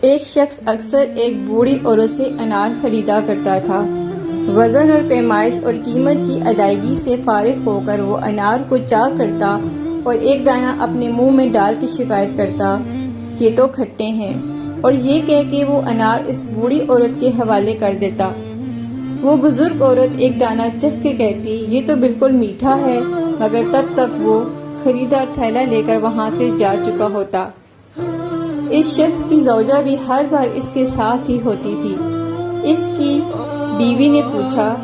ایک شخص اکثر ایک بوڑھی عورت سے انار خریدا کرتا تھا۔ وزن اور پیمائش اور قیمت کی ادائیگی سے فارغ ہو کر وہ انار کو چاک کرتا اور ایک دانہ اپنے منہ میں ڈال کے شکایت کرتا کہ تو کھٹے ہیں، اور یہ کہہ کے وہ انار اس بوڑھی عورت کے حوالے کر دیتا۔ وہ بزرگ عورت ایک دانہ چکھ کے کہتی یہ تو بالکل میٹھا ہے، مگر تب تک وہ خریدار تھیلا لے کر وہاں سے جا چکا ہوتا۔ اس شخص کی زوجہ بھی ہر بار اس کے ساتھ ہی ہوتی تھی۔ اس کی بیوی نے پوچھا،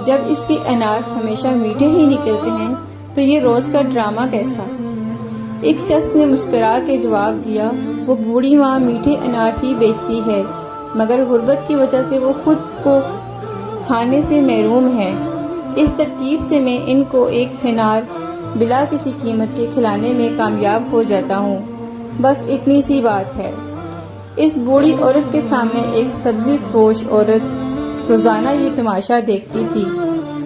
جب اس کے انار ہمیشہ میٹھے ہی نکلتے ہیں تو یہ روز کا ڈرامہ کیسا؟ ایک شخص نے مسکرا کے جواب دیا، وہ بوڑھی ماں میٹھے انار ہی بیچتی ہے، مگر غربت کی وجہ سے وہ خود کو کھانے سے محروم ہے۔ اس ترکیب سے میں ان کو ایک انار بلا کسی قیمت کے کھلانے میں کامیاب ہو جاتا ہوں، بس اتنی سی بات ہے۔ اس بوڑھی عورت کے سامنے ایک سبزی فروش عورت روزانہ یہ تماشا دیکھتی تھی،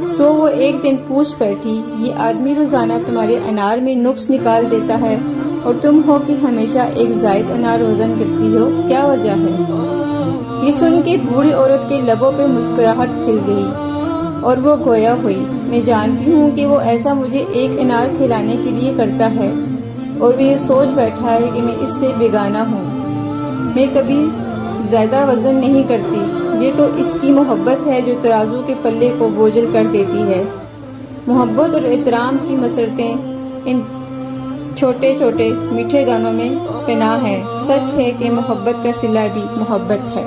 سو وہ ایک دن پوچھ بیٹھی، یہ آدمی روزانہ تمہارے انار میں نقص نکال دیتا ہے اور تم ہو کہ ہمیشہ ایک زائد انار وزن کرتی ہو، کیا وجہ ہے؟ یہ سن کے بوڑھی عورت کے لبوں پہ مسکراہٹ کھل گئی اور وہ گویا ہوئی، میں جانتی ہوں کہ وہ ایسا مجھے ایک انار کھلانے کے لیے کرتا ہے، اور وہ یہ سوچ بیٹھا ہے کہ میں اس سے بیگانہ ہوں۔ میں کبھی زیادہ وزن نہیں کرتی، یہ تو اس کی محبت ہے جو ترازو کے پلے کو بوجھل کر دیتی ہے۔ محبت اور احترام کی مسرتیں ان چھوٹے چھوٹے میٹھے دانوں میں پنہاں ہیں۔ سچ ہے کہ محبت کا صلہ بھی محبت ہے۔